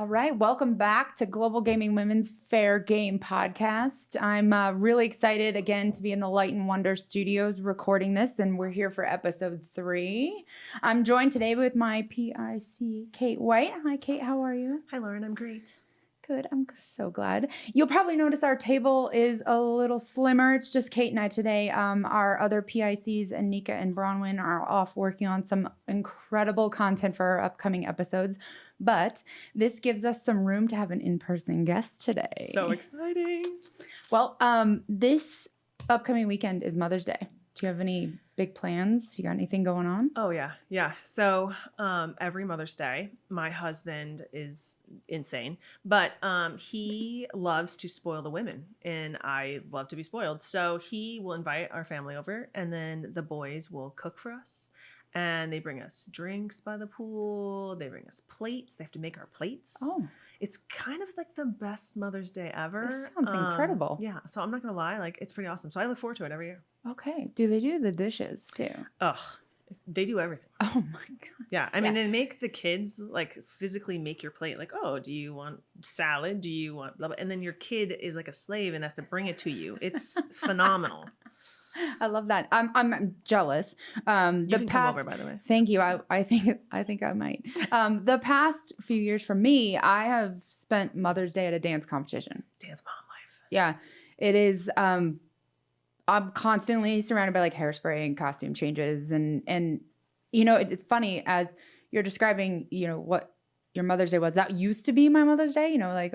All right. Welcome back to Global Gaming Women's Fair Game podcast. I'm really excited again to be in the Light and Wonder studios recording this, and we're here for episode 3. I'm joined today with my PIC, Kate White. Hi, Kate. How are you? Hi, Lauren. I'm great. Good. I'm so glad. You'll probably notice our table is a little slimmer. It's just Kate and I today. Our other PICs and Nika and Bronwyn are off working on some incredible content for our upcoming episodes. But this gives us some room to have an in-person guest today. So exciting. Well, this upcoming weekend is Mother's Day. Do you have any big plans? You got anything going on? Oh, yeah. So every Mother's Day, my husband is insane, but he loves to spoil the women, and I love to be spoiled. So he will invite our family over, and then the boys will cook for us. And they bring us drinks by the pool. They bring us plates. They have to make our plates. Oh. It's kind of like the best Mother's Day ever. This sounds incredible. Yeah. So I'm not going to lie. Like, it's pretty awesome. So I look forward to it every year. Okay. Do they do the dishes too? Ugh. They do everything. Oh my God. Yeah. I mean, they make the kids like physically make your plate. Like, oh, do you want salad? Do you want blah, blah? And then your kid is like a slave and has to bring it to you. It's phenomenal. I love that. I'm jealous. You can come over, by the way. Thank you. I think I might. The past few years for me, I have spent Mother's Day at a dance competition. Dance mom life. Yeah, it is. I'm constantly surrounded by like hairspray and costume changes, and you know, it's funny as you're describing, you know, what your Mother's Day was. That used to be my Mother's Day. You know, like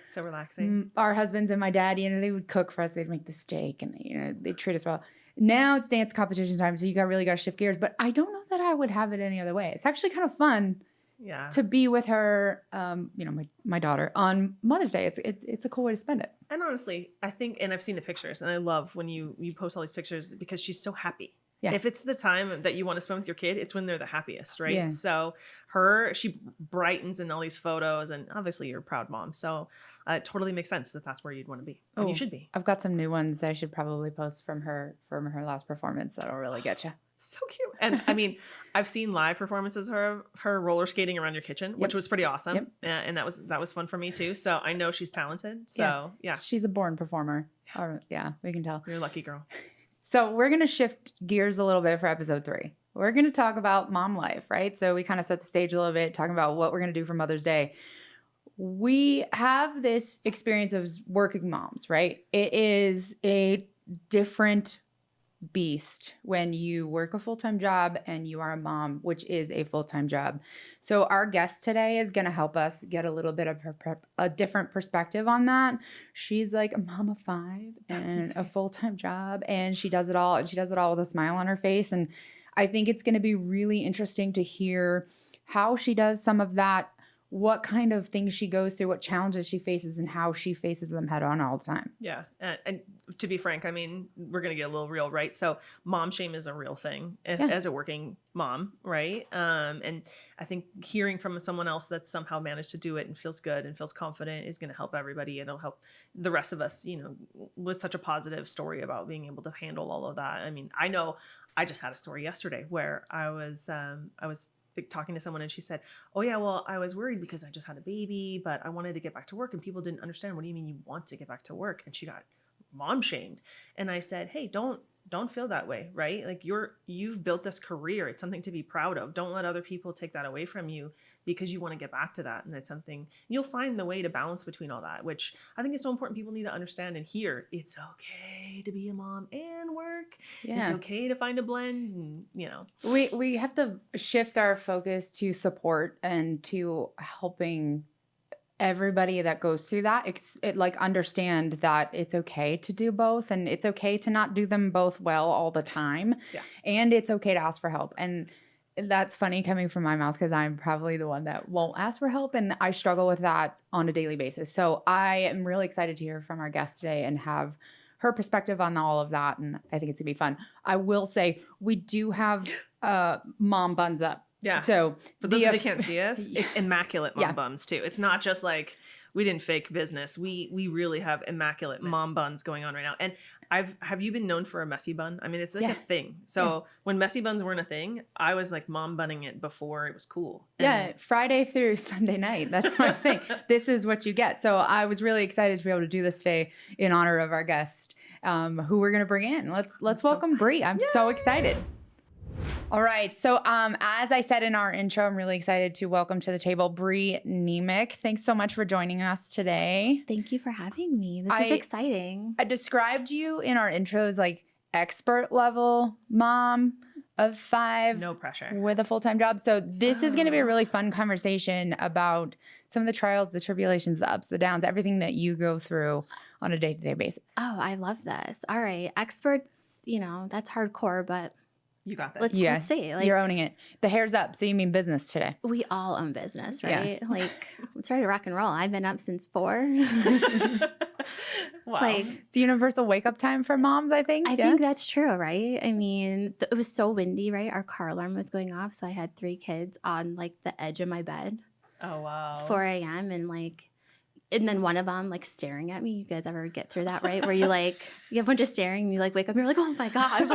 so relaxing. Our husbands and my dad, you know, they would cook for us. They'd make the steak and they treat us well. Now it's dance competition time, so you really got to shift gears. But I don't know that I would have it any other way. It's actually kind of fun, to be with her, you know, my daughter on Mother's Day. It's a cool way to spend it. And honestly, I think, and I've seen the pictures, and I love when you post all these pictures because she's so happy. Yeah. If it's the time that you want to spend with your kid, it's when they're the happiest, right? Yeah. So she brightens in all these photos, and obviously you're a proud mom. So it totally makes sense that that's where you'd want to be. And you should be. I've got some new ones I should probably post from her last performance. That'll really get you. So cute. And I mean, I've seen live performances of her roller skating around your kitchen, which was pretty awesome. Yep. And that was fun for me too. So I know she's talented. So yeah. She's a born performer. Yeah, we can tell. You're a lucky girl. So we're going to shift gears a little bit for episode 3. We're going to talk about mom life, right? So we kind of set the stage a little bit, talking about what we're going to do for Mother's Day. We have this experience of working moms, right? It is a different beast when you work a full-time job and you are a mom, which is a full-time job. So our guest today is going to help us get a little bit of a different perspective on that. She's like a mom of 5 and a full-time job, and she does it all. And she does it all with a smile on her face. And I think it's going to be really interesting to hear how she does some of that, what kind of things she goes through, what challenges she faces, and how she faces them head on all the time. Yeah. And to be frank, I mean, we're going to get a little real, right? So mom shame is a real thing as a working mom, right? And I think hearing from someone else that's somehow managed to do it and feels good and feels confident is going to help everybody. It'll help the rest of us, you know, with such a positive story about being able to handle all of that. I mean, I know I just had a story yesterday where I was talking to someone, and she said, oh yeah, well, I was worried because I just had a baby, but I wanted to get back to work, and people didn't understand. What do you mean you want to get back to work? And she got mom shamed. And I said, hey, don't feel that way, right? Like you've built this career. It's something to be proud of. Don't let other people take that away from you because you want to get back to that. And it's something you'll find the way to balance between all that, which I think is so important. People need to understand and hear it's okay to be a mom and work. Yeah. It's okay to find a blend. And, you know, we have to shift our focus to support and to helping everybody that goes through that, understand that it's okay to do both, and it's okay to not do them both well all the time. Yeah. And it's okay to ask for help. And that's funny coming from my mouth because I'm probably the one that won't ask for help, and I struggle with that on a daily basis. So I am really excited to hear from our guest today and have her perspective on all of that, and I think it's gonna be fun. I will say we do have mom buns up. Yeah. So for those that can't see us, it's immaculate mom buns too. It's not just like we didn't fake business. We really have immaculate mom buns going on right now. And Have you been known for a messy bun? I mean, it's like a thing. So when messy buns weren't a thing, I was like mom bunning it before it was cool. And Friday through Sunday night. That's my thing. This is what you get. So I was really excited to be able to do this today in honor of our guest, who we're going to bring in. Let's welcome Bri. I'm so excited. All right. So as I said in our intro, I'm really excited to welcome to the table Brianne Niemic. Thanks so much for joining us today. Thank you for having me. This is exciting. I described you in our intros like expert level mom of 5. No pressure. With a full-time job. So this is going to be a really fun conversation about some of the trials, the tribulations, the ups, the downs, everything that you go through on a day-to-day basis. Oh, I love this. All right. Experts, that's hardcore, but you got this. Let's see. You're owning it. The hair's up, so you mean business today. We all own business, right? Yeah. Like, let's ready to rock and roll. I've been up since 4. Wow. Like, it's universal wake-up time for moms, I think. I think that's true, right? I mean, it was so windy, right? Our car alarm was going off, so I had 3 kids on, like, the edge of my bed. Oh, wow. 4 a.m. And then one of them like staring at me. You guys ever get through that, right? Where you have a bunch of staring and you like wake up and you're like, oh my God.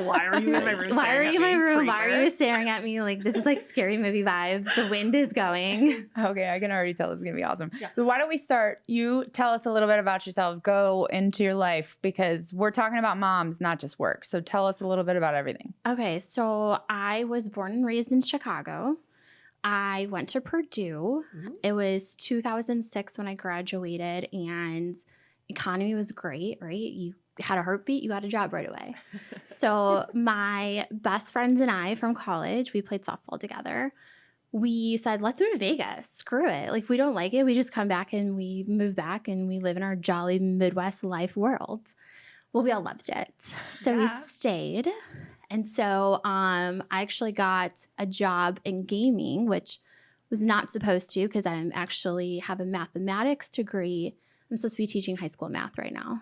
Why are you in my room? Why are you in my room? Creeper? Why are you staring at me? Like, this is like scary movie vibes. The wind is going. Okay, I can already tell it's going to be awesome. Yeah. So why don't we start? You tell us a little bit about yourself. Go into your life because we're talking about moms, not just work. So tell us a little bit about everything. Okay, so I was born and raised in Chicago. I went to Purdue. Mm-hmm. It was 2006 when I graduated, and economy was great, right? You had a heartbeat, you got a job right away. So my best friends and I from college, we played softball together. We said, let's move to Vegas. Screw it. Like, if we don't like it, we just come back and we move back and we live in our jolly Midwest life world. Well, we all loved it. So we stayed. And so I actually got a job in gaming, which was not supposed to because I actually have a mathematics degree. I'm supposed to be teaching high school math right now.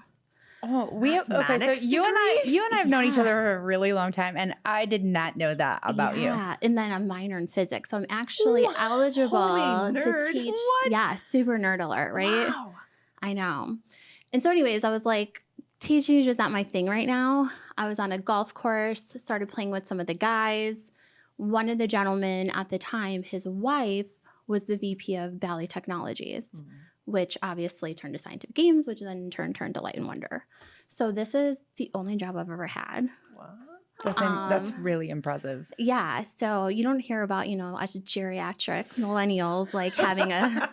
Oh, okay. So you and I have known each other for a really long time, and I did not know that about you. Yeah, and then a minor in physics, so I'm actually eligible to teach. What? Yeah, super nerd alert, right? Wow. I know. And so, anyways, I was like, teaching is just not my thing right now. I was on a golf course, started playing with some of the guys. One of the gentlemen at the time, his wife was the VP of Bally Technologies, which obviously turned to Scientific Games, which then in turn turned to Light and Wonder. So this is the only job I've ever had. Wow. That's really impressive. Yeah. So you don't hear about, us geriatric millennials like having a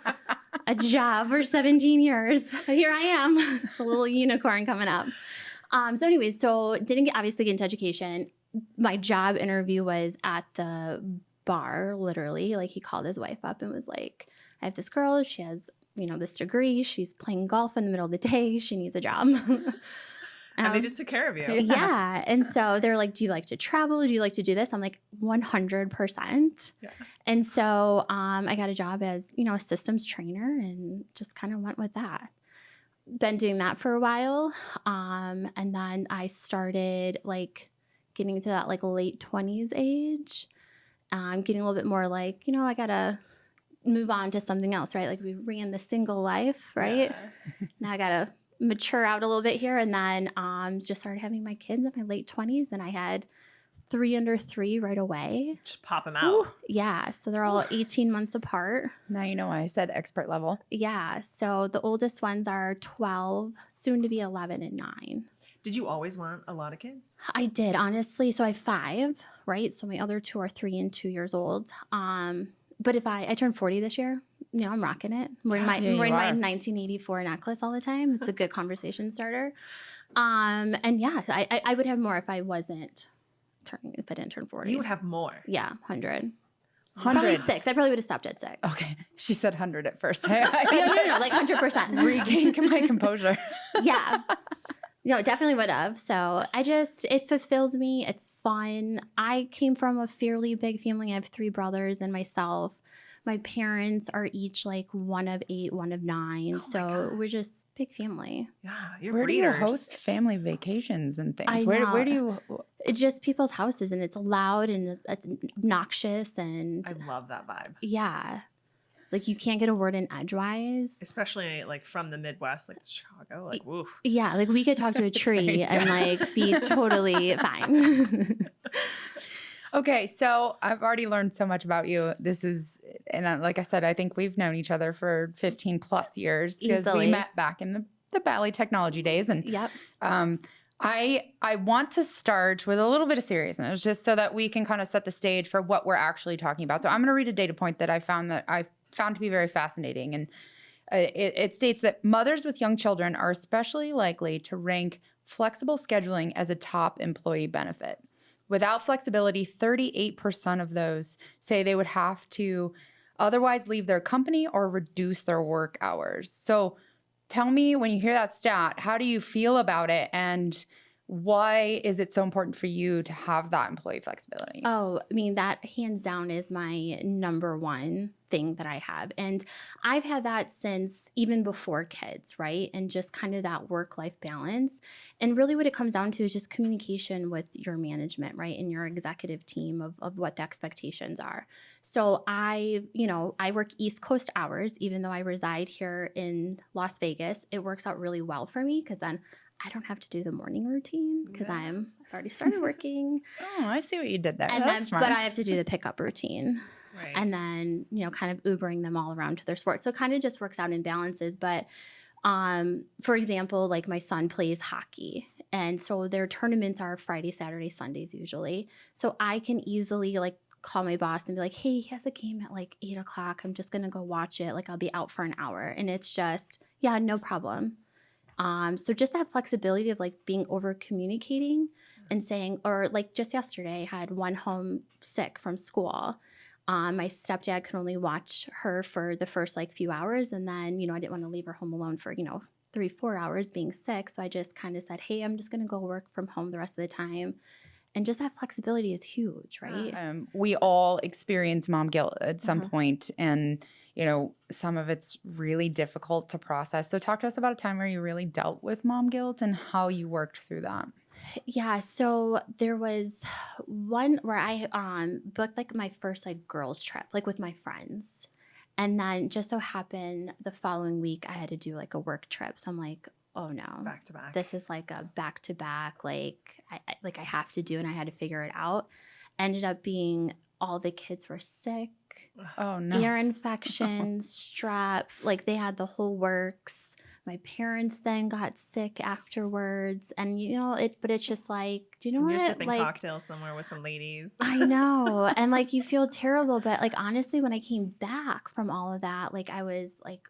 job for 17 years. But here I am, a little unicorn coming up. So anyways, didn't obviously get into education. My job interview was at the bar, literally. Like, he called his wife up and was like, I have this girl. She has, this degree. She's playing golf in the middle of the day. She needs a job. And they just took care of you. Yeah. And so they're like, do you like to travel? Do you like to do this? I'm like, 100%. Yeah. And so I got a job as, a systems trainer and just kind of went with that. Been doing that for a while. And then I started like getting to that like late 20s age. Getting a little bit more like, I got to move on to something else, right? Like, we ran the single life, right? Yeah. Now I got to mature out a little bit here, and then just started having my kids in my late 20s, and I had 3 under 3 right away. Just pop them out. Ooh. Yeah, so they're all 18 months apart. Now you know why I said expert level. Yeah, so the oldest ones are 12, soon to be 11 and 9. Did you always want a lot of kids? I did, honestly. So I have 5, right? So my other 2 are 3 and 2 years old. But if I turned 40 this year, I'm rocking it. I'm wearing my 1984 necklace all the time. It's a good conversation starter. And yeah, I would have more if I didn't turn 40. You would have more. Yeah, 100. 100. Probably 6. I probably would have stopped at 6. Okay. She said 100 at first. No, like 100%. Regain my composure. Yeah. Definitely would have. So it fulfills me. It's fun. I came from a fairly big family. I have 3 brothers and myself. My parents are each like one of 8, one of 9. So we're just big family. Yeah, you're Where breeders. do you host family vacations and things? I know. Where do you? It's just people's houses, and it's loud and it's obnoxious, and I love that vibe. yeah. Like you can't get a word in edgewise. Especially like from the Midwest, like Chicago, like woof. Yeah, like we could talk to a tree and like be totally fine. Okay, so I've already learned so much about you. Like I said, I think we've known each other for 15 plus years because we met back in the Bally technology days. And yep. I want to start with a little bit of seriousness, just so that we can kind of set the stage for what we're actually talking about. So I'm going to read a data point that I found to be very fascinating. And it states that mothers with young children are especially likely to rank flexible scheduling as a top employee benefit. Without flexibility, 38% of those say they would have to otherwise leave their company or reduce their work hours. So tell me, when you hear that stat, how do you feel about it? And why is it so important for you to have that employee flexibility? Oh, I mean, that hands down is my number one thing that I have. And I've had that since even before kids, right? And just kind of that work-life balance. And really what it comes down to is just communication with your management, right? And your executive team of what the expectations are. So I work East Coast hours, even though I reside here in Las Vegas. It works out really well for me because then I don't have to do the morning routine because I've already started working. Oh, I see what you did there. And That's smart. but I have to do the pickup routine. Right. And then, kind of Ubering them all around to their sport. So it kind of just works out in balances. But for example, like my son plays hockey. And so their tournaments are Friday, Saturday, Sundays usually. So I can easily like call my boss and be like, hey, he has a game at like 8 o'clock. I'm just going to go watch it. Like I'll be out for an hour. And it's just, yeah, no problem. So just that flexibility of like being over communicating and saying, or like just yesterday I had one home sick from school. My stepdad could only watch her for the first like few hours. And then, I didn't want to leave her home alone for, 3-4 hours being sick. So I just kind of said, hey, I'm just going to go work from home the rest of the time. And just that flexibility is huge, right? We all experience mom guilt at some point, and some of it's really difficult to process. So talk to us about a time where you really dealt with mom guilt and how you worked through that. Yeah, so there was one where I booked like my first like girls trip, like with my friends. And then just so happened the following week I had to do like a work trip. So I'm like, oh no, back to back. This is like a back to back, like I have to do, and I had to figure it out. Ended up being all the kids were sick. Oh no. Ear infections, strep, like they had the whole works. My parents then got sick afterwards, and but it's just like, do you know You're what? sipping like, cocktails somewhere with some ladies. I know, and like you feel terrible, but like honestly, when I came back from all of that, like I was like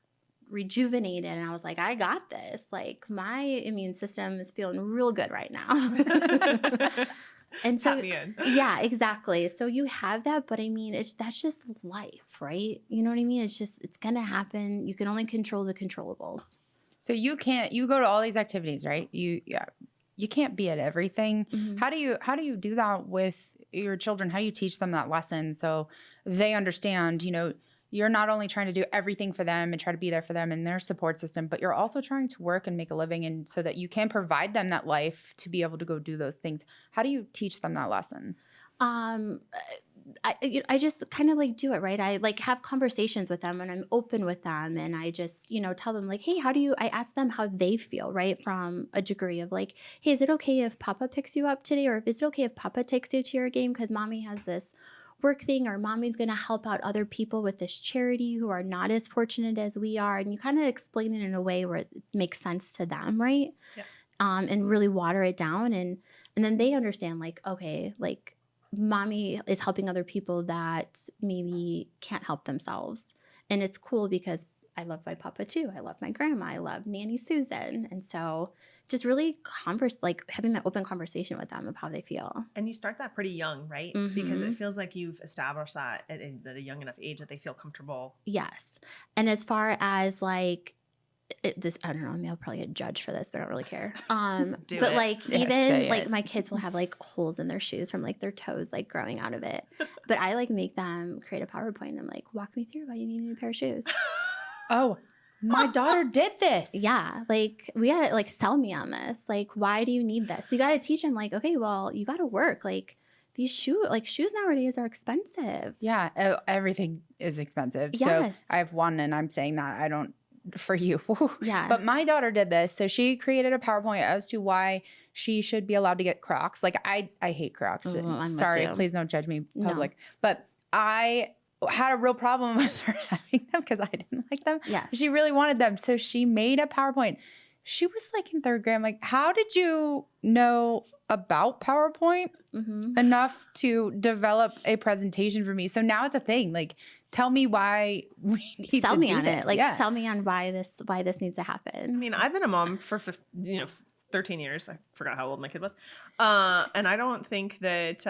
rejuvenated, and I was like, I got this. Like my immune system is feeling real good right now. And so, yeah, exactly. So you have that, but I mean, that's just life, right? You know what I mean? It's going to happen. You can only control the controllables. So you go to all these activities, right? You can't be at everything. Mm-hmm. How do you do that with your children? How do you teach them that lesson so they understand, you're not only trying to do everything for them and try to be there for them and their support system, but you're also trying to work and make a living, and so that you can provide them that life to be able to go do those things. How do you teach them that lesson? I just kind of like do it, right? I like have conversations with them, and I'm open with them, and I just, tell them like, hey, I ask them how they feel, right? From a degree of like, hey, is it okay if Papa picks you up today? Or is it okay if Papa takes you to your game because Mommy has this work thing, or Mommy's going to help out other people with this charity who are not as fortunate as we are? And you kind of explain it in a way where it makes sense to them, right? Yeah. And really water it down. And then they understand like, okay, like Mommy is helping other people that maybe can't help themselves. And it's cool because I love my Papa too. I love my grandma. I love Nanny Susan. And so just really having that open conversation with them of how they feel. And you start that pretty young, right? Mm-hmm. Because it feels like you've established that at a young enough age that they feel comfortable. Yes. And as far as like I don't know, I mean, I'll probably get judged for this, but I don't really care. But like even like my kids will have like holes in their shoes from like their toes like growing out of it. But I like make them create a PowerPoint and I'm like, walk me through why you need a new pair of shoes. Oh, my daughter did this. Yeah. Like we got to like sell me on this. Like, why do you need this? You got to teach them like, okay, well, you got to work. Like shoes nowadays are expensive. Yeah, everything is expensive. Yes. So I have one, and I'm saying that I don't for you. Yeah. But my daughter did this. So she created a PowerPoint as to why she should be allowed to get Crocs. Like I hate Crocs. Oh, I'm with Sorry, you. please don't judge me, No. public. But I had a real problem with her having them because I didn't like them. Yes. She really wanted them. So she made a PowerPoint. She was like in third grade. I'm like, how did you know about PowerPoint enough to develop a presentation for me? So now it's a thing. Like, tell me why we need Sell to me do on this. it. Like, Yeah. sell me on why this needs to happen. I mean, I've been a mom for 13 years. I forgot how old my kid was. And I don't think that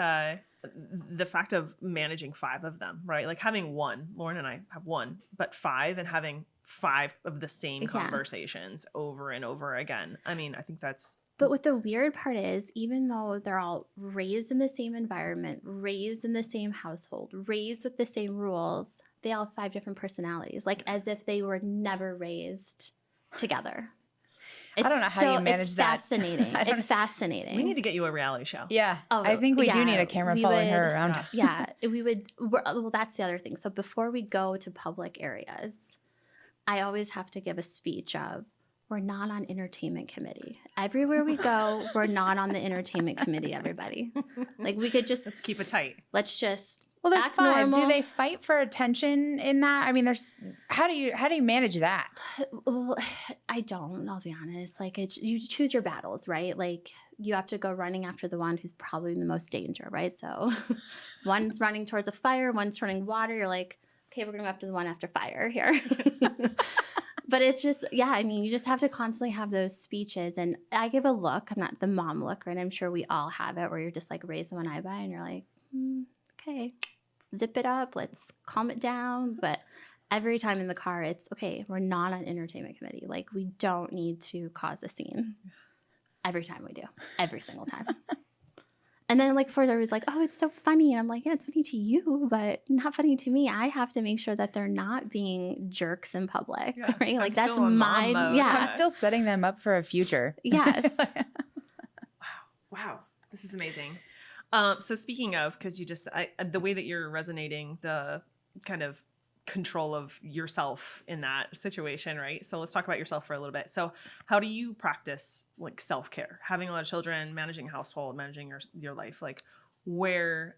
the fact of managing 5 of them, right? Like having one, Lauren and I have one, but 5 and having 5 of the same conversations over and over again. I mean, I think that's... But what the weird part is, even though they're all raised in the same environment, raised in the same household, raised with the same rules, they all have 5 different personalities, like as if they were never raised together. I don't know how you manage it's that. Fascinating. It's fascinating. We need to get you a reality show. Yeah. Oh, I think we do yeah, need a camera following her around. Yeah. Well, that's the other thing. So before we go to public areas, I always have to give a speech of, we're not on entertainment committee. Everywhere we go, we're not on the entertainment committee, everybody. Like we could just... Let's keep it tight. Let's just... Well, there's act 5. normal. Do they fight for attention in that? I mean, how do you manage that? Well, I don't, I'll be honest. Like you choose your battles, right? Like you have to go running after the one who's probably in the most danger, right? So one's running towards a fire, one's running water. You're like, okay, we're going to go after the one after fire here. But it's just, yeah, I mean, you just have to constantly have those speeches. And I give a look. I'm not the mom look, right? I'm sure we all have it where you're just like raise the one eyebrow and you're like, okay, zip it up. Let's calm it down. But every time in the car, it's okay. We're not on entertainment committee. Like we don't need to cause a scene. Every time we do. Every single time. And then like further was like, oh, it's so funny. And I'm like, yeah, it's funny to you, but not funny to me. I have to make sure that they're not being jerks in public, right? Like that's my, I'm still setting them up for a future. Yes. Wow. This is amazing. So speaking of, because the way that you're resonating, the kind of control of yourself in that situation, right? So let's talk about yourself for a little bit. So how do you practice like self-care, having a lot of children, managing a household, managing your life? Like where's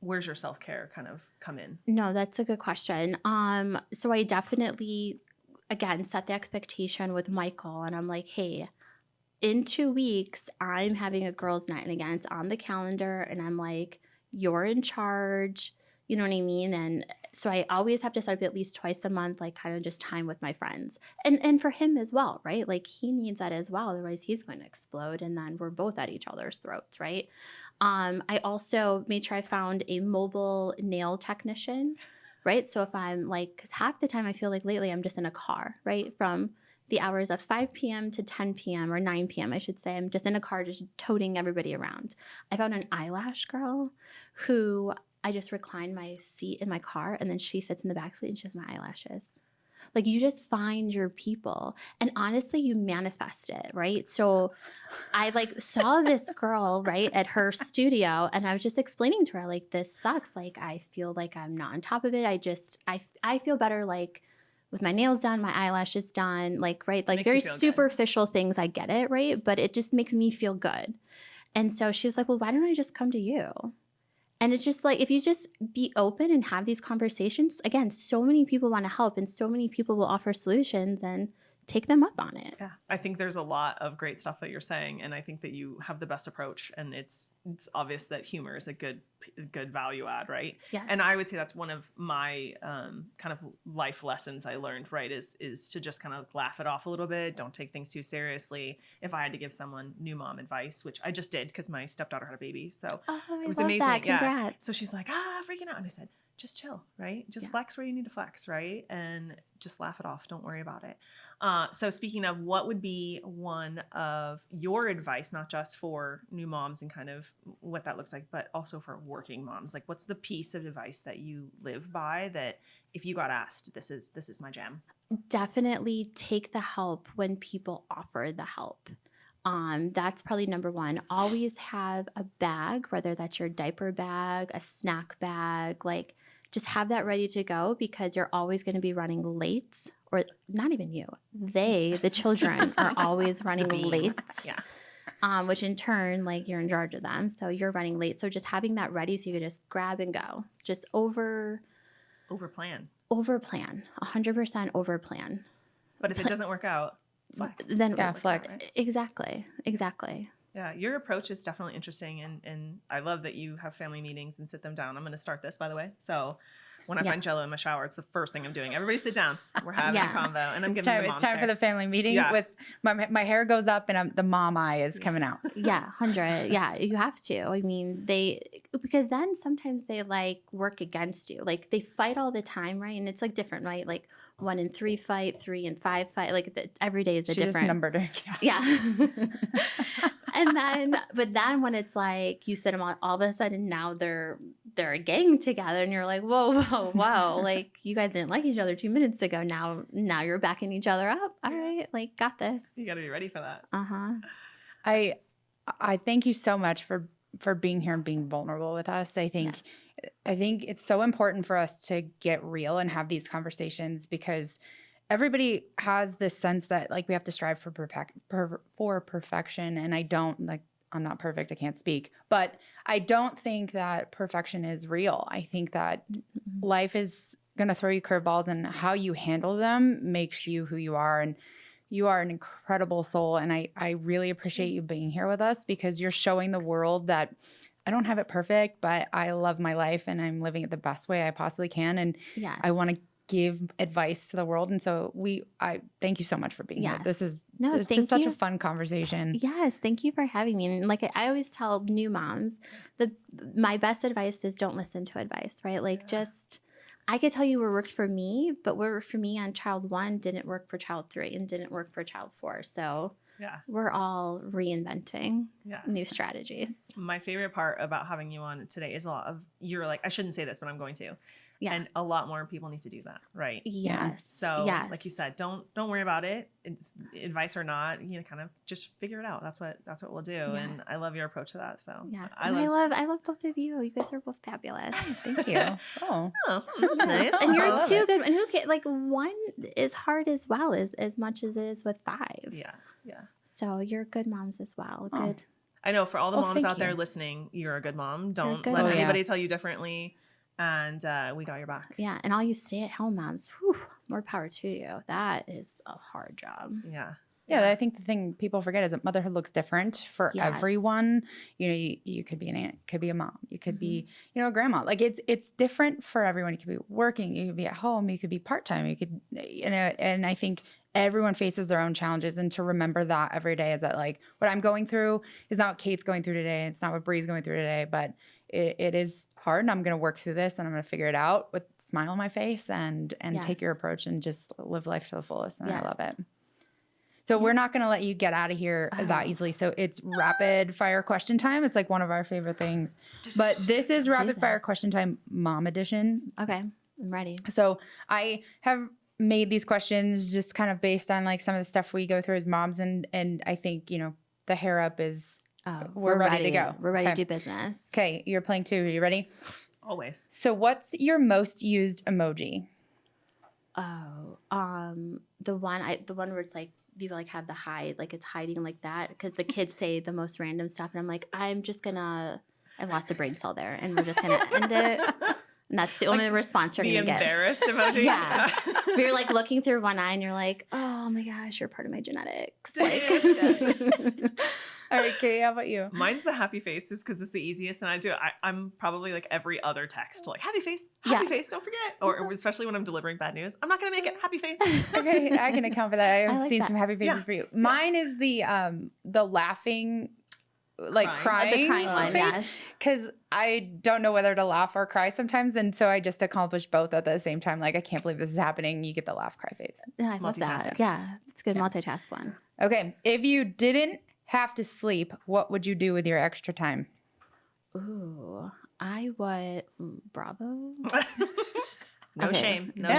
your self-care kind of come in? No, that's a good question. So I definitely, again, set the expectation with Michael and I'm like, hey, in 2 weeks, I'm having a girls' night. And again, it's on the calendar and I'm like, you're in charge. You know what I mean? And so I always have to set up at least twice a month, like kind of just time with my friends. And for him as well, right? Like he needs that as well. Otherwise he's going to explode and then we're both at each other's throats, right? I also made sure I found a mobile nail technician, right? So if I'm like, because half the time I feel like lately I'm just in a car, right? From the hours of 5 p.m. to 10 p.m. or 9 p.m., I should say. I'm just in a car just toting everybody around. I found an eyelash girl who I just recline my seat in my car and then she sits in the back seat and she has my eyelashes. Like you just find your people and honestly you manifest it, right? So I like saw this girl, right, at her studio and I was just explaining to her like this sucks. Like I feel like I'm not on top of it. I feel better like with my nails done, my eyelashes done, like, right, like very superficial things. I get it, right? But it just makes me feel good. And so she was like, well, why don't I just come to you? And it's just like, if you just be open and have these conversations, again, so many people want to help and so many people will offer solutions and take them up on it. Yeah. I think there's a lot of great stuff that you're saying. And I think that you have the best approach and it's obvious that humor is a good value add, right? Yes. And I would say that's one of my kind of life lessons I learned, right? Is to just kind of laugh it off a little bit. Don't take things too seriously. If I had to give someone new mom advice, which I just did because my stepdaughter had a baby. So it was love amazing. That. Congrats. Yeah. So she's like, freaking out. And I said, just chill, right? Just flex where you need to flex, right? And just laugh it off. Don't worry about it. So speaking of, what would be one of your advice, not just for new moms and kind of what that looks like, but also for working moms? Like what's the piece of advice that you live by that if you got asked, this is my jam? Definitely take the help when people offer the help. That's probably number one. Always have a bag, whether that's your diaper bag, a snack bag, like just have that ready to go because you're always going to be running late, or not even you. The children are always running late. Yeah. Which in turn, like you're in charge of them. So you're running late. So just having that ready so you can just grab and go. Just over plan. 100% over plan. But if it doesn't work out, flex. Then flex. Right? Exactly. Yeah, your approach is definitely interesting, and I love that you have family meetings and sit them down. I'm going to start this, by the way. So when I find Jello in my shower, it's the first thing I'm doing. Everybody sit down. We're having a convo, and I'm giving the mom It's time for the family meeting. With my hair goes up, and the mom eye is coming out. Yeah, 100. Yeah, you have to. I mean, because then sometimes they like work against you. Like they fight all the time, right? And it's like different, right? Like 1 and 3 fight, 3 and 5 fight. Like every day is a different. She just numbered her. Yeah. But then when it's like you sit them all of a sudden now they're a gang together and you're like, whoa, like you guys didn't like each other 2 minutes ago. Now you're backing each other up. All right, like got this. You got to be ready for that. I thank you so much for being here and being vulnerable with us. I think it's so important for us to get real and have these conversations because everybody has this sense that like we have to strive for perfection. And I'm not perfect. I can't speak, but I don't think that perfection is real. I think that life is going to throw you curveballs and how you handle them makes you who you are. And you are an incredible soul. And I really appreciate you being here with us because you're showing the world that I don't have it perfect, but I love my life and I'm living it the best way I possibly can. And I want to give advice to the world. And so I thank you so much for being here. This is such a fun conversation. Yes. Thank you for having me. And like I always tell new moms, my best advice is don't listen to advice, right? Like I could tell you what worked for me, but what worked for me on child 1 didn't work for child 3 and didn't work for child 4. So we're all reinventing new strategies. My favorite part about having you on today is a lot of, you're like, I shouldn't say this, but I'm going to. Yeah. And a lot more people need to do that, right? Yes. So like you said, don't worry about it. It's advice or not, kind of just figure it out. That's what we'll do. Yes. And I love your approach to that. So I love both of you. You guys are both fabulous. Thank you. That's nice. And you're too good. And who can, like 1 is hard as well as much as it is with 5. Yeah. So you're good moms as well. Oh. Good. I know for all the moms out there listening, you're a good mom. Don't let anybody tell you differently. And we got your back. Yeah. And all you stay-at-home moms, more power to you. That is a hard job. Yeah. Yeah, I think the thing people forget is that motherhood looks different for everyone. You could be an aunt, could be a mom, you could be, a grandma. Like it's different for everyone. You could be working, you could be at home, you could be part-time, you could, and I think everyone faces their own challenges. And to remember that every day is that like what I'm going through is not what Kate's going through today. It's not what Bree's going through today, but it is hard and I'm going to work through this and I'm going to figure it out with a smile on my face and take your approach and just live life to the fullest. And I love it. So we're not going to let you get out of here that easily. So it's rapid fire question time. It's like one of our favorite things, but this is rapid fire question time, mom edition. Okay. I'm ready. So I have made these questions just kind of based on like some of the stuff we go through as moms. And I think, the hair up is, we're ready to go. We're ready to do business. Okay. You're playing 2. Are you ready? Always. So what's your most used emoji? Oh, the one where it's like, people like have the hide, like it's hiding like that. Cause the kids say the most random stuff. And I'm like, I lost a brain cell there and we're just going to end it. And that's the only response you're going to get. The embarrassed emoji? Yeah. We were like looking through one eye and you're like, oh my gosh, you're part of my genetics. Like, all right, Kate, how about you? Mine's the happy face just because it's the easiest. And I'm probably like every other text, like happy face, face, don't forget. Or especially when I'm delivering bad news, I'm not going to make it happy face. Okay, I can account for that. I've seen some happy faces for you. Mine is the laughing, like crying. The crying one, yes. Because I don't know whether to laugh or cry sometimes. And so I just accomplish both at the same time. Like, I can't believe this is happening. You get the laugh, cry face. Yeah, I love that. Yeah, it's a good multitask one. Okay, if you didn't have to sleep, what would you do with your extra time? Ooh, I would Bravo. No shame. No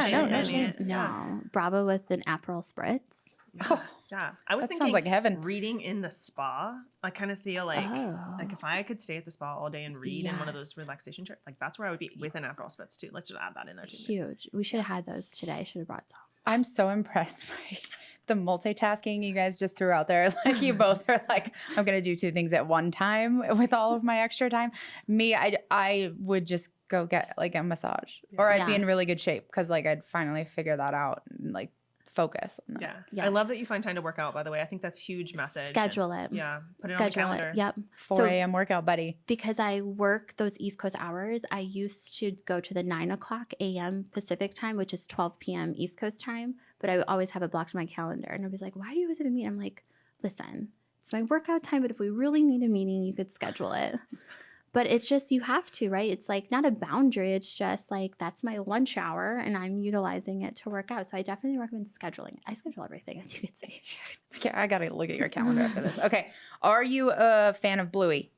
shame. No. Bravo with an Aperol spritz. Yeah. I was That thinking sounds like heaven. reading in the spa. I kind of feel like if I could stay at the spa all day and read in one of those relaxation chairs, like that's where I would be with an Aperol Spritz too. Let's just add that in there too. Huge. We should have had those today. Should have brought some. I'm so impressed by the multitasking you guys just threw out there. Like you both are like, I'm going to do two things at one time with all of my extra time. Me, I would just go get like a massage or I'd be in really good shape because like I'd finally figure that out and like focus on that. Yeah. Yes. I love that you find time to work out, by the way. I think that's huge message. Schedule it. Yeah. Put it on the calendar. Yep. 4 a.m. workout, buddy. Because I work those East Coast hours, I used to go to the 9 o'clock a.m. Pacific time, which is 12 p.m. East Coast time. But I always have it blocked in my calendar. And everybody's like, why do you always have a meeting? I'm like, listen, it's my workout time, but if we really need a meeting, you could schedule it. But it's just, you have to, right? It's like not a boundary. It's just like, that's my lunch hour and I'm utilizing it to work out. So I definitely recommend scheduling it. I schedule everything, as you can see. Okay, I got to look at your calendar after this. Okay. Are you a fan of Bluey?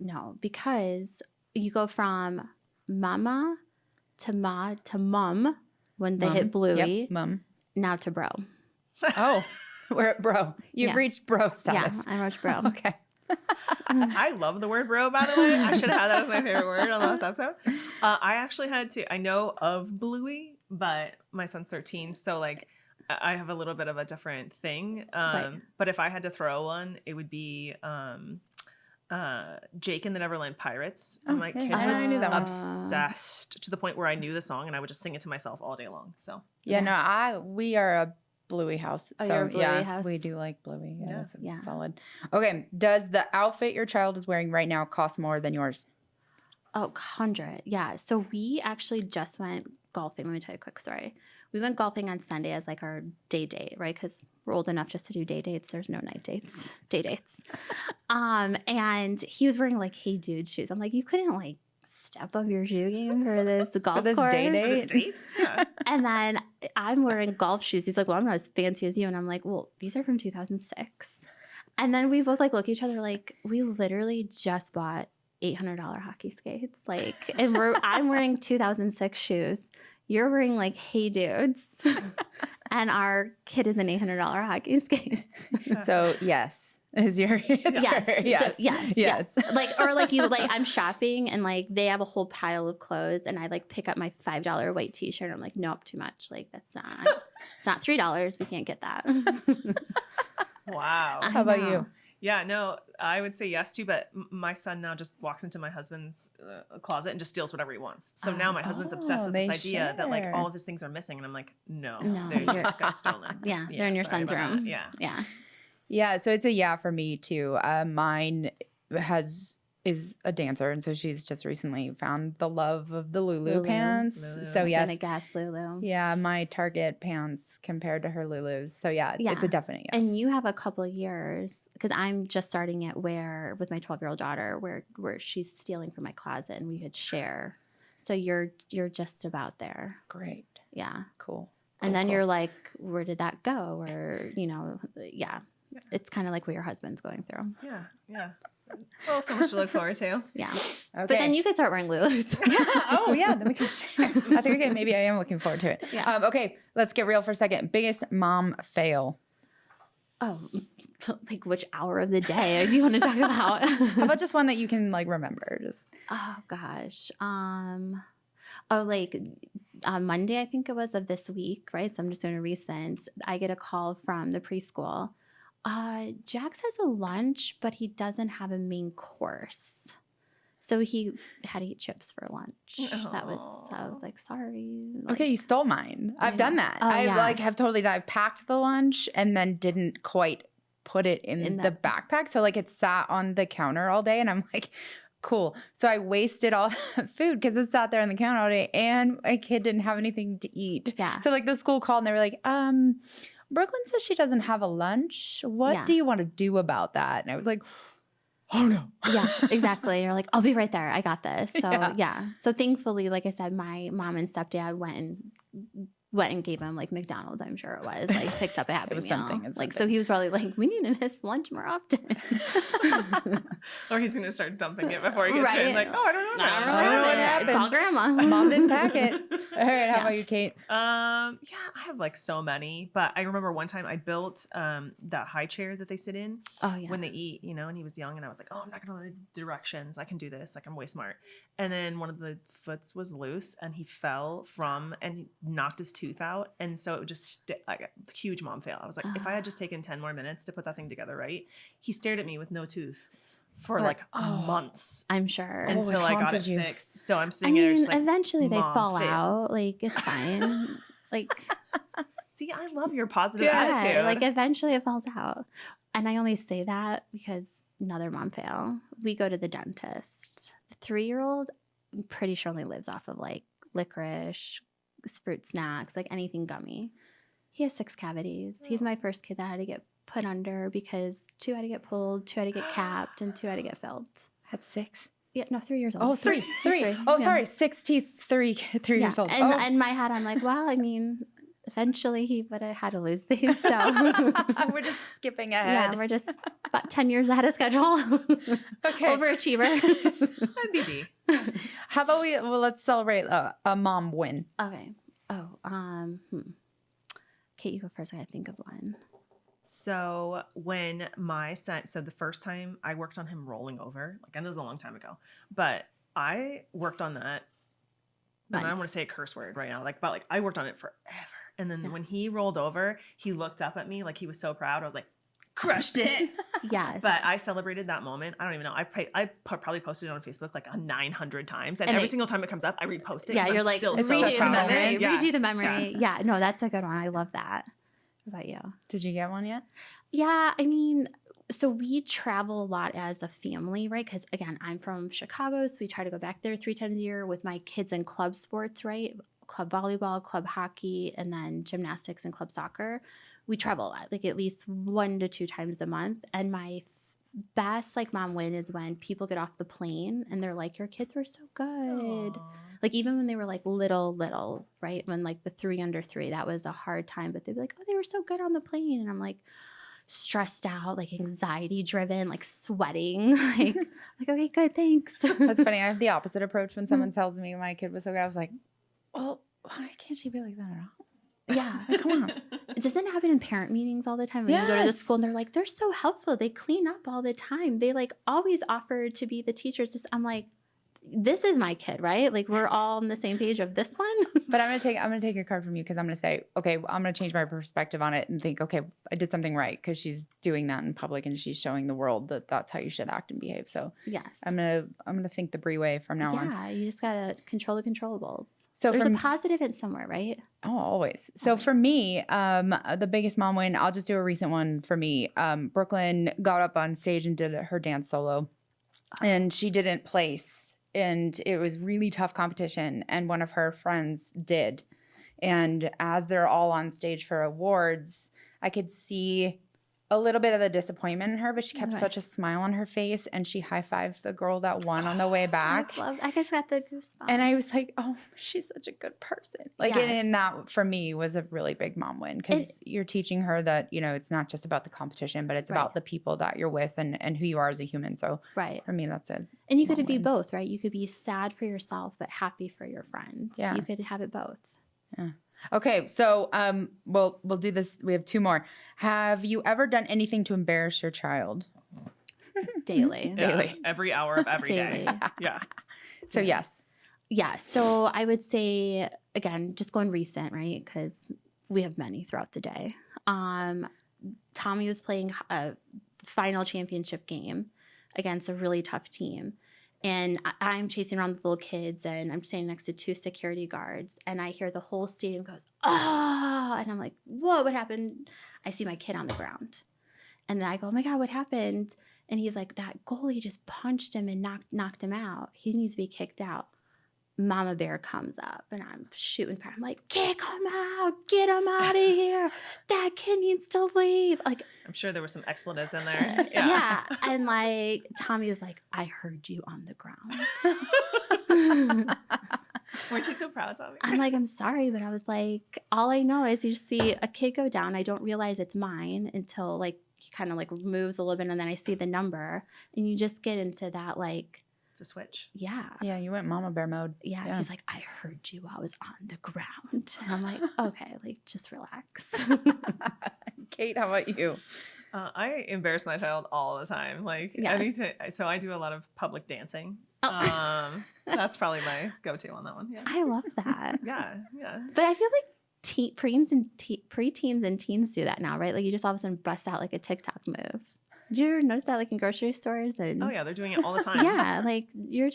No, because you go from mama to ma to mum when they hit Bluey. Yep, mum. Now to bro. Oh, we're at bro. You've reached bro status. Yeah, I reached bro. Okay. I love the word bro, by the way. I should have had that as my favorite word on the last episode. I actually had to, I know of Bluey, but my son's 13. So like I have a little bit of a different thing. But if I had to throw one, it would be Jake and the Neverland Pirates. And my kid was obsessed to the point where I knew the song and I would just sing it to myself all day long. So we are a Bluey house. Oh, so you're a Bluey house? we do like Bluey. Yeah, Yeah. that's solid. Okay. Does the outfit your child is wearing right now cost more than yours? Oh, 100. Yeah. So we actually just went golfing. Let me tell you a quick story. We went golfing on Sunday as like our day date, right? Because we're old enough just to do day dates. There's no night dates, day dates. And he was wearing like Hey Dude shoes. I'm like, you couldn't like step up your shoe game for this golf course? day date? This date? Yeah. And then I'm wearing golf shoes. He's like, well, I'm not as fancy as you. And I'm like, well, these are from 2006. And then we both like look at each other like, we literally just bought $800 hockey skates. Like, and I'm wearing 2006 shoes. You're wearing like Hey Dudes. And our kid is in $800 hockey skates. So yes. Is your answer? Yes. Yes. Like, or like you, like I'm shopping and like they have a whole pile of clothes and I like pick up my $5 white t-shirt. I'm like, nope, too much. Like it's not $3. We can't get that. Wow. How about you? Yeah, no, I would say yes too, but my son now just walks into my husband's closet and just steals whatever he wants. So now my husband's obsessed with this idea that like all of his things are missing. And I'm like, no. They just got stolen. Yeah, they're in your son's room. Yeah. Yeah, so it's a yeah for me too. Mine is a dancer, and so she's just recently found the love of the Lulu pants. So yes, gonna guess Lulu. Yeah, my Target pants compared to her Lulu's. So yeah, it's a definite yes. And you have a couple of years because I'm just starting at where with my 12-year-old daughter where she's stealing from my closet and we could share. So you're just about there. Great. Yeah. Cool. And then you're like, where did that go? Or yeah. It's kind of like what your husband's going through. Yeah. Oh, so much to look forward to. Yeah. Okay. But then you could start wearing Lulu's. Oh, yeah. Then we can share. I think, okay, maybe I am looking forward to it. Yeah. Okay, let's get real for a second. Biggest mom fail. Oh, like which hour of the day do you want to talk about? How about just one that you can like remember? Just oh gosh. Like on Monday, I think it was of this week, right? So I'm just doing a recent. I get a call from the preschool. Jax has a lunch, but he doesn't have a main course. So he had to eat chips for lunch. So I was like, sorry. Like, okay, you stole mine. I've done that. Oh, I have totally I've packed the lunch and then didn't quite put it in the backpack. So like it sat on the counter all day and I'm like, cool. So I wasted all food because it sat there on the counter all day and my kid didn't have anything to eat. Yeah. So like the school called and they were like, Brooklyn says she doesn't have a lunch. What do you want to do about that? And I was like, oh no. Yeah, exactly. You're like, I'll be right there. I got this. So yeah. So thankfully, like I said, my mom and stepdad went and went and gave him like McDonald's, I'm sure it was, like picked up a Happy It was Meal. something, it was Like, so something. he was probably like, we need to miss lunch more often. Or he's gonna start dumping it before he gets in. Like, oh, I don't know. I don't know I don't know what what happened. happened. Call grandma. Mom didn't pack it. All right, how Yeah. about you, Kate? Yeah, I have like so many, but I remember one time I built that high chair that they sit in Oh yeah. when they eat, you know, and he was young, and I was like, oh, I'm not gonna learn directions. I can do this. Like, I'm way smart. And then one of the foots was loose, and he fell from and he knocked his tooth out, and so it would just like a huge mom fail. I was like, if I had just taken 10 more minutes to put that thing together, right? He stared at me with no tooth for like months I'm sure. And- until it I got haunted it you. fixed. So I'm I sitting there mean, just like, eventually they Mom, fall fail. out. Like, it's fine. Like, see, I love your positive Yeah, attitude. like eventually it falls out. And I only say that because another mom fail. We go to the dentist. The 3-year-old, I'm pretty sure only lives off of like licorice, fruit snacks, like anything gummy. He has 6 cavities. He's my first kid that had to get put under because 2 had to get pulled, 2 had to get capped, and 2 had to get filled. Had 6. Yeah, no, 3 years old. Oh, 3. He's 3. Oh, yeah. sorry. 6 teeth, 3 Yeah. years old. And Oh. in my head, I'm like, well, I mean, eventually he would have had to lose these. So We're just skipping yeah, ahead. we're just about 10 years ahead of schedule. Okay. Overachievers. BD. How about let's celebrate a mom win. Okay. Oh, Kate, you go first. I gotta think of one. So when my son, so the first time I worked on him rolling over, like I know it was a long time ago, but I worked on that. And I don't want to say a curse word right now, but I worked on it forever. And then when he rolled over, he looked up at me like he was so proud. I was like, crushed it. Yes. But I celebrated that moment. I don't even know. I probably posted it on Facebook like 900 times. And And every they- single time it comes up, I repost it. yeah, 'cause you're I'm like, still redo so the proud of memory. it. Yes. Redo the memory. Yeah. Yeah, no, that's a good one. I love that. What about you? Did you get one yet? Yeah, I mean, so we travel a lot as a family, right? Because again, I'm from Chicago, so we try to go back there 3 times a year with my kids in club sports, right? Club volleyball, club hockey, and then gymnastics and club soccer. We travel a lot, like at least 1 to 2 times a month. And my best like mom win is when people get off the plane and they're like, your kids were so good. Aw. Like even when they were like little, right? When like the 3 under 3, that was a hard time, but they'd be like, oh, they were so good on the plane. And I'm like stressed out, like anxiety driven, like sweating, like okay, good, thanks. That's funny. I have the opposite approach when someone tells me my kid was so good. I was like, well, why can't she be like that at all? Yeah. Like, come on. Doesn't it happen in parent meetings all the time when you go to the Yes. school and they're like, they're so helpful. They clean up all the time. They like always offer to be the teachers. I'm like, this is my kid, right? Like we're all on the same page of this one. But I'm gonna take your card from you because I'm gonna say, okay, I'm gonna change my perspective on it and think, okay, I did something right because she's doing that in public and she's showing the world that that's how you should act and behave. So Yes. I'm gonna think the Brie way from now on. Yeah, you just gotta control the controllables. So There's from a positive in somewhere, right? Oh, always. So for me, the biggest mom win, I'll just do a recent one for me. Brooklyn got up on stage and did her dance solo, and she didn't place, and it was really tough competition. And one of her friends did, and as they're all on stage for awards, I could see a little bit of the disappointment in her, but she kept Right. such a smile on her face, and she high-fived the girl that won on the way back. I just got the goosebumps. And I was like, oh, she's such a good person. Like, Yes. and that for me was a really big mom win because you're teaching her that, you know, it's not just about the competition, but it's Right. about the people that you're with and who you are as a human. So right. for me, that's it. And you could Mom be win. both, right? You could be sad for yourself, but happy for your friends. Yeah. You could have it both. Okay. So we'll do this. We have 2 more. Have you ever done anything to embarrass your child? Daily. Yeah, Daily. every hour of every day. Daily. Yeah. So yes. Yeah. So I would say, again, just going recent, right? Because we have many throughout the day. Tommy was playing a final championship game against a really tough team. And I'm chasing around the little kids and I'm standing next to 2 security guards. And I hear the whole stadium goes, oh, and I'm like, whoa, what happened? I see my kid on the ground. And then I go, oh my God, what happened? And he's like, that goalie just punched him and knocked him out. He needs to be kicked out. Mama Bear comes up and I'm shooting fire. I'm like, kick him out. Get him out of here. That kid needs to leave. Like, I'm sure there were some expletives in there. yeah. And like, Tommy was like, I heard you on the ground. Weren't you so proud, Tommy? I'm like, I'm sorry, but I was like, all I know is you just see a kid go down. I don't realize it's mine until like he kind of like moves a little bit, and then I see the number, and you just get into that like, It's a switch. yeah. Yeah, you went mama bear mode. Yeah. He's like, I heard you while I was on the ground. And I'm like, okay, like just relax. Kate, how about you? I embarrass my child all the time. Like Yes. anytime, so I do a lot of public dancing. Oh. That's probably my go-to on that one. Yeah. I love that. Yeah. But I feel like preteens and teens do that now, right? Like you just all of a sudden bust out like a TikTok move. Did you ever notice that like in grocery stores? And Oh yeah, they're doing it all the time. yeah, like you're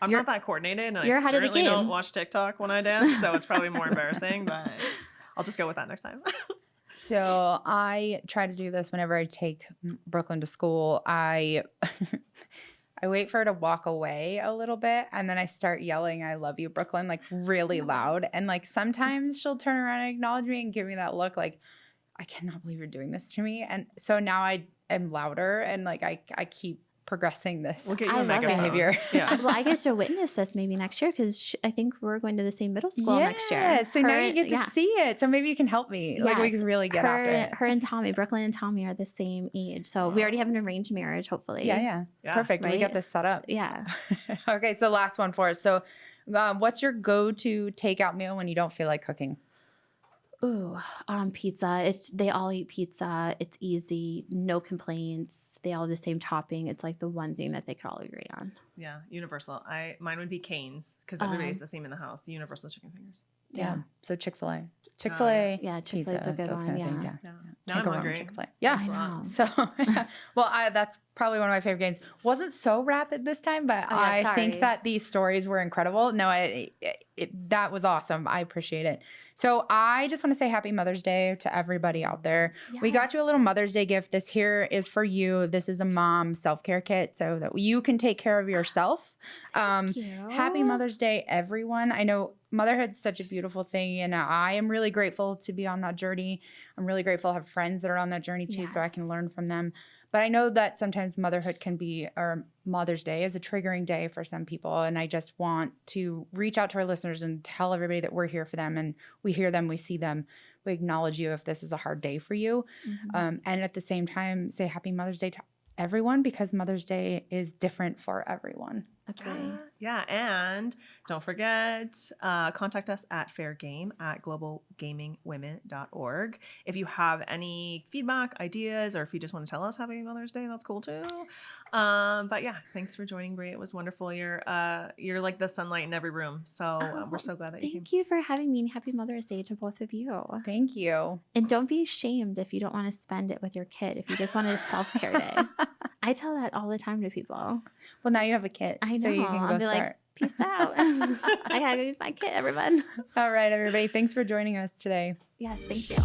not that coordinated, and you're I ahead of the certainly game. don't watch TikTok when I dance, so it's probably more embarrassing. But I'll just go with that next time. So I try to do this whenever I take Brooklyn to school. I wait for her to walk away a little bit, and then I start yelling, "I love you, Brooklyn," like really loud. And like sometimes she'll turn around and acknowledge me and give me that look like, I cannot believe you're doing this to me. And so now I am louder, and like I keep progressing this We'll get you I a love megaphone. behavior. Yeah. well, I get to witness this maybe next year because I think we're going to the same middle school next year. Yeah, so now you get to yeah. see it. So maybe you can help me. Like we Yes. can really get after it. Her and Tommy, Brooklyn and Tommy are the same age. So we already have an arranged marriage, hopefully. Yeah. Perfect. We Right? got this set up. Yeah. Okay, so last one for us. So what's your go-to takeout meal when you don't feel like cooking? Ooh, pizza. They all eat pizza. It's easy, no complaints. They all have the same topping. It's like the one thing that they could all agree on. Yeah, universal. Mine would be Cane's because everybody's the same in the house. The universal chicken fingers. Yeah. So Chick-fil-A. Chick-fil-A. Yeah, Chick-fil-A is a pizza, good those one. kind of Yeah. things, yeah. Yeah. Can't Now I'm go wrong with hungry. Chick-fil-A. Yeah. I know. So, well, that's probably one of my favorite games. Wasn't so rapid this time, but Oh, yeah, I think sorry. that these stories were incredible. No, that was awesome. I appreciate it. So I just want to say happy Mother's Day to everybody out there. We got you a little Mother's Day gift. This here is for you. This is a mom self-care kit so that you can take care of yourself. Thank you. Happy Mother's Day, everyone. I know motherhood's such a beautiful thing, and I am really grateful to be on that journey. I'm really grateful to have friends that are on that journey too, so I can learn from them. But I know that sometimes motherhood can be, or Mother's Day is a triggering day for some people. And I just want to reach out to our listeners and tell everybody that we're here for them, and we hear them, we see them, we acknowledge you if this is a hard day for you. Mm-hmm. And at the same time, say happy Mother's Day to everyone, because Mother's Day is different for everyone. Agree. Yeah, and don't forget, contact us at fairgame at globalgamingwomen.org. If you have any feedback, ideas, or if you just want to tell us Happy Mother's Day, that's cool too. But yeah, thanks for joining, Brie. It was wonderful. You're like the sunlight in every room. So we're so glad that you came. Thank you for having me, and happy Mother's Day to both of you. Thank you. And don't be ashamed if you don't want to spend it with your kid, if you just want a self-care day. I tell that all the time to people. Well, now you have a kit. I know. So you can go I'll be start. like, peace out. I gotta go use my kit, everyone. All right, everybody. Thanks for joining us today. Yes, thank you.